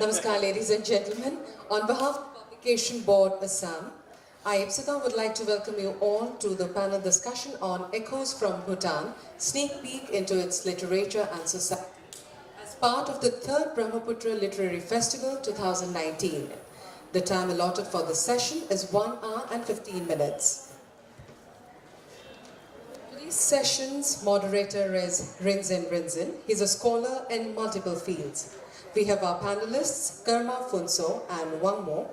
Namaskar, ladies and gentlemen. On behalf of the Publication Board Assam, I, Ipsita, would like to welcome you all to the panel discussion on Echoes from Bhutan, Sneak Peek into its Literature and Society, as part of the 3rd Brahmaputra Literary Festival 2019. The time allotted for this session is 1 hour and 15 minutes. Today's session's moderator is Rinzin Rinzin. He's a scholar in multiple fields. We have our panelists, Karma Phunso and Wang Mo.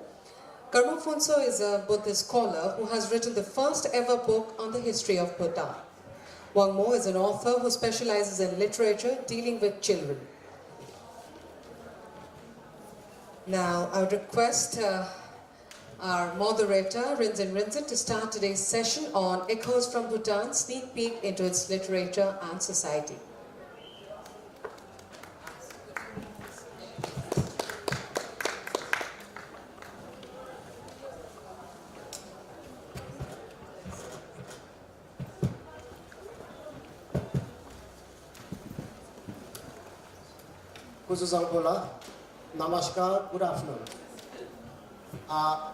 Karma Phunso is a Buddhist scholar who has written the first ever book on the history of Bhutan. Wang Mo is an author who specializes in literature dealing with children. Now, I would request our moderator, Rinzin Rinzin, to start today's session on Echoes from Bhutan, Sneak Peek into its Literature and Society. Namaskar, good afternoon. I'm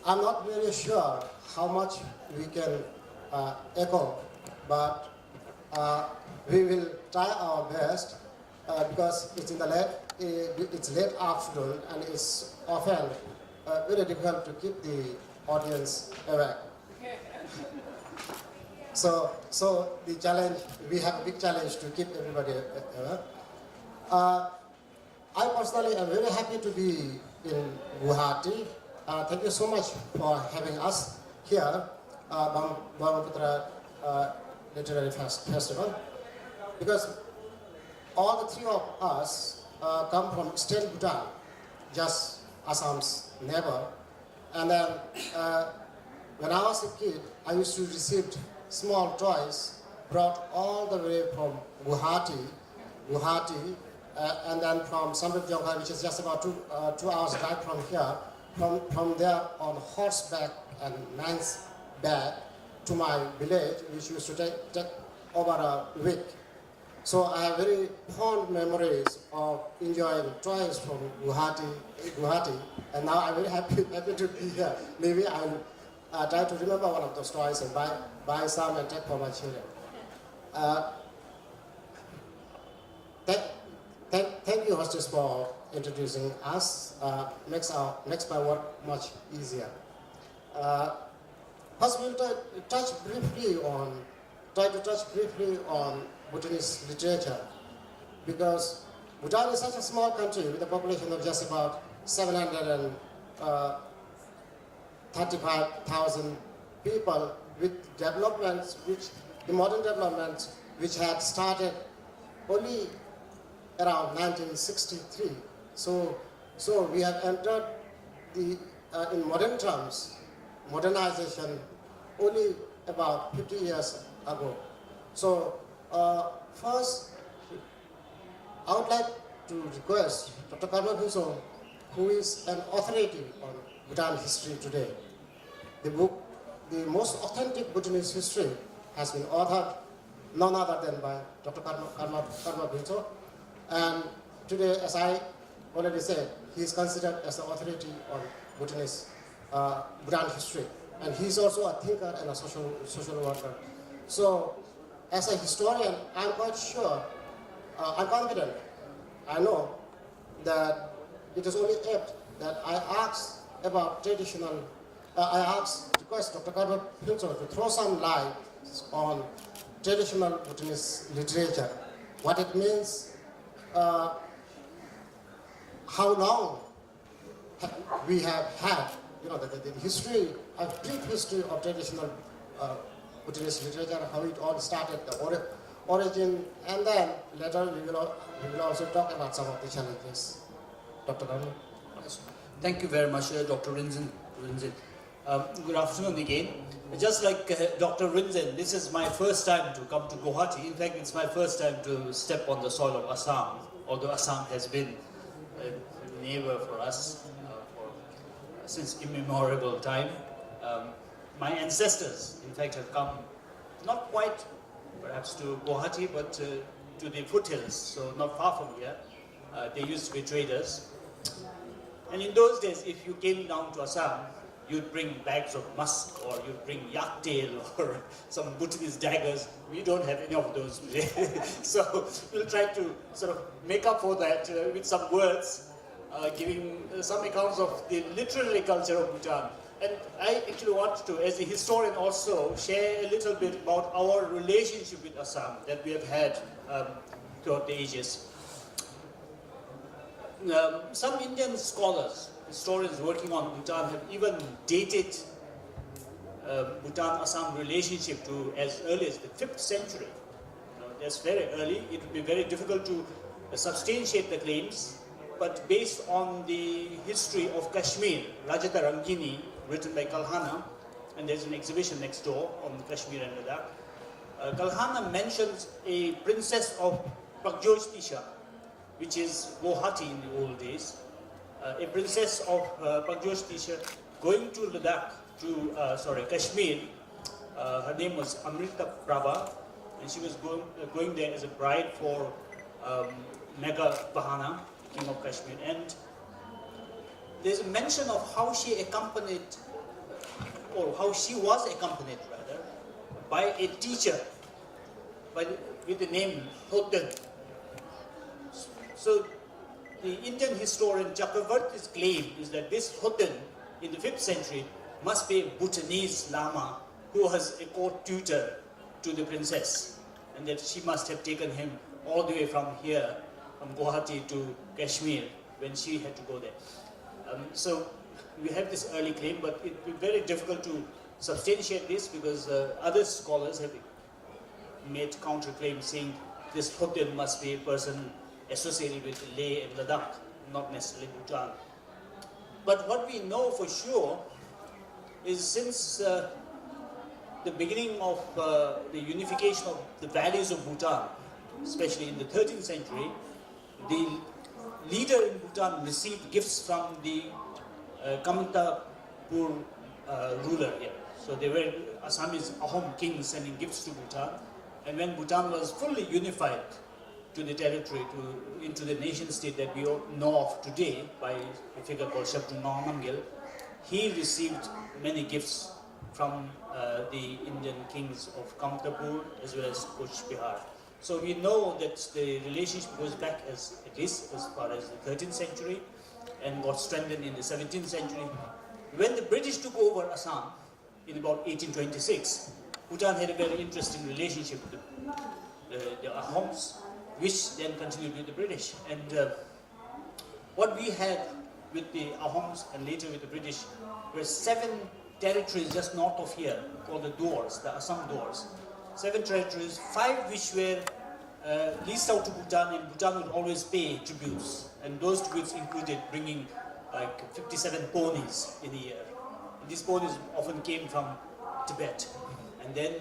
not very sure how much we can echo, but we will try our best because it's late afternoon and it's often very difficult to keep the audience awake. So the challenge, we have a big challenge to keep everybody awake. I personally am very happy to be in Guwahati. Thank you so much for having us here, Brahmaputra Literary Festival, because all the three of us come from Eastern Bhutan, just Assam's neighbor. And then when I was a kid, I used to receive small toys brought all the way from Guwahati, and then from Samrit Jongha, which is just about 2 hours drive from here, from there on horseback and man's back to my village, which used to take over a week. So I have very fond memories of enjoying toys from Guwahati, and now I'm very happy to be here. Maybe I'll try to remember one of those toys and buy some and take for my children. Thank you, hostess, for introducing us. Makes my work much easier. First, we'll try to touch briefly on Bhutanese literature, because Bhutan is such a small country with a population of just about 735,000 people, with developments, the modern developments, which had started only around 1963. So we have entered in modern terms, modernization only about 50 years ago. So first, I would like to request Dr. Karma Phunso, who is an authority on Bhutan history today. The book, The Most Authentic Bhutanese History, has been authored none other than by Dr. Karma Phunso. And today, as I already said, he is considered as the authority on Bhutanese Bhutan history. And he is also a thinker and a social worker. So, as a historian, I'm quite sure, I'm confident, I know that it is only apt that I request Dr. Karma Phunso to throw some light on traditional Bhutanese literature, what it means, how long we have had, the history, a brief history of traditional Bhutanese literature, how it all started, the origin, and then later we will also talk about some of the challenges. Dr. Karma. Thank you very much, Dr. Rinzin. Good afternoon again. Just like Dr. Rinzin, this is my first time to come to Guwahati. In fact, it's my first time to step on the soil of Assam, although Assam has been a neighbor for us since immemorable time. My ancestors, in fact, have come not quite perhaps to Guwahati, but to the foothills, so not far from here. They used to be traders. And in those days, if you came down to Assam, you'd bring bags of musk, or you'd bring yak tail, or some Bhutanese daggers. We don't have any of those today. So we'll try to sort of make up for that with some words, giving some accounts of the literary culture of Bhutan. And I actually want to, as a historian also, share a little bit about our relationship with Assam that we have had throughout the ages. Some Indian scholars, historians working on Bhutan, have even dated Bhutan-Assam relationship to as early as the 5th century. That's very early. It would be very difficult to substantiate the claims, but based on the history of Kashmir, Rajata Rangini, written by Kalhana, and there's an exhibition next door on Kashmir and Ladakh. Kalhana mentions a princess of Pragjyotisha, which is Guwahati in the old days. A princess of Pragjyotisha going to Ladakh, to Kashmir. Her name was Amrita Prabha, and she was going there as a bride for Mega Bahana, king of Kashmir. And there's a mention of how she accompanied, or how she was accompanied rather, by a teacher with the name Thoten. So the Indian historian Chakravarti's claim is that this Thoten in the 5th century must be a Bhutanese Lama who was a court tutor to the princess, and that she must have taken him all the way from here, from Guwahati to Kashmir, when she had to go there. So we have this early claim, but it would be very difficult to substantiate this because other scholars have made counterclaims saying this Thoten must be a person associated with Leh and Ladakh, not necessarily Bhutan. But what we know for sure is since the beginning of the unification of the values of Bhutan, especially in the 13th century, the leader in Bhutan received gifts from the Kamtapur ruler here. So they were Assamese Ahom kings sending gifts to Bhutan. And when Bhutan was fully unified to the territory, into the nation state that we all know of today by a figure called Shabdung Namgyal, he received many gifts from the Indian kings of Kamtapur as well as Kuch Bihar. So we know that the relationship goes back at least as far as the 13th century and got strengthened in the 17th century. When the British took over Assam in about 1826, Bhutan had a very interesting relationship with the Ahoms, which then continued with the British. And what we had with the Ahoms and later with the British were 7 territories just north of here called the Dwars, the Assam Dwars. 7 territories, 5 which were leased out to Bhutan, and Bhutan would always pay tributes. And those tributes included bringing like 57 ponies in a year. And these ponies often came from Tibet. And then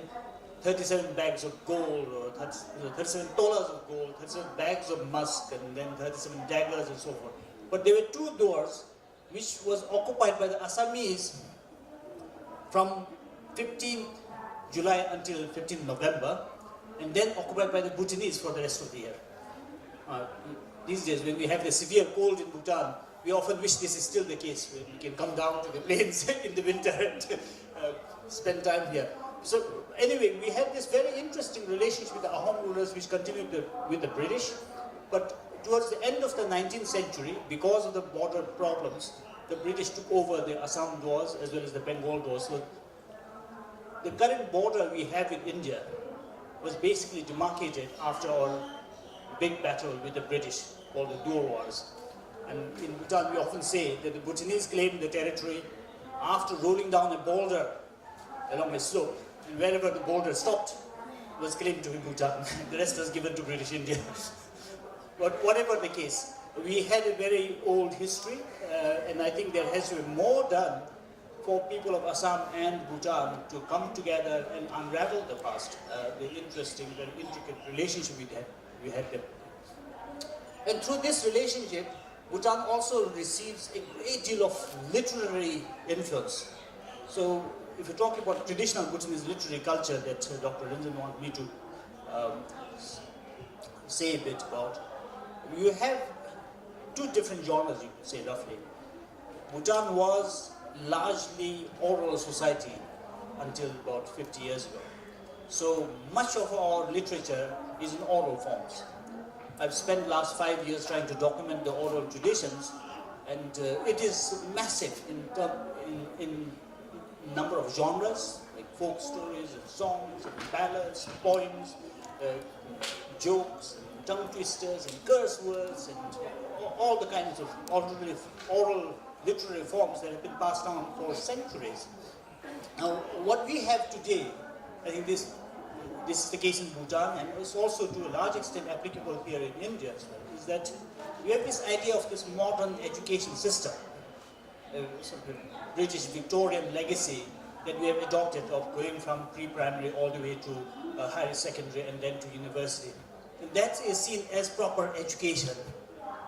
37 bags of gold, or 37 dollars of gold, 37 bags of musk, and then 37 daggers and so forth. But there were 2 doors which was occupied by the Assamese from 15 July until 15 November, and then occupied by the Bhutanese for the rest of the year. These days, when we have the severe cold in Bhutan, we often wish this is still the case, where we can come down to the plains in the winter and spend time here. So anyway, we had this very interesting relationship with the Ahom rulers which continued with the British, but towards the end of the 19th century, because of the border problems, the British took over the Assam Dwars as well as the Bengal Dwars. So the current border we have in India was basically demarcated after our big battle with the British called the Dwar Wars. And in Bhutan we often say that the Bhutanese claimed the territory after rolling down a boulder along a slope, and wherever the boulder stopped was claimed to be Bhutan. The rest was given to British India. But whatever the case, we had a very old history, and I think there has to be more done for people of Assam and Bhutan to come together and unravel the past, the interesting, very intricate relationship we had them. And through this relationship, Bhutan also receives a great deal of literary influence. So if you talk about traditional Bhutanese literary culture that Dr. Rinzin wanted me to say a bit about, you have two different genres, you could say roughly. Bhutan was largely oral society until about 50 years ago. So much of our literature is in oral forms. I've spent the last 5 years trying to document the oral traditions, and it is massive in number of genres, like folk stories and songs and ballads, poems, jokes, and tongue twisters and curse words and all the kinds of oral literary forms that have been passed on for centuries. Now, what we have today, I think this is the case in Bhutan, and it's also to a large extent applicable here in India as well, is that we have this idea of this modern education system, sort of British Victorian legacy that we have adopted of going from pre-primary all the way to higher secondary and then to university. And that is seen as proper education.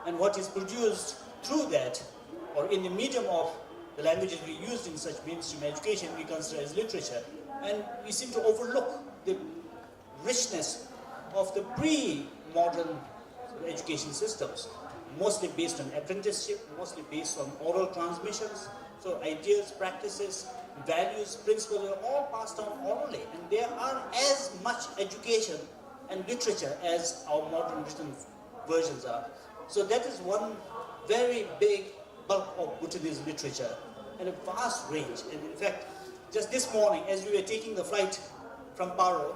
And what is produced through that, or in the medium of the languages we used in such mainstream education, we consider as literature. And we seem to overlook the richness of the pre-modern education systems, mostly based on apprenticeship, mostly based on oral transmissions. So ideas, practices, values, principles are all passed on orally, and there are as much education and literature as our modern written versions are. So that is one very big bulk of Bhutanese literature, and a vast range. And in fact, just this morning, as we were taking the flight from Paro,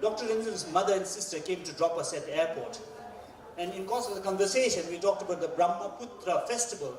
Dr. Rinzen's mother and sister came to drop us at the airport. And in course of the conversation, we talked about the Brahmaputra Festival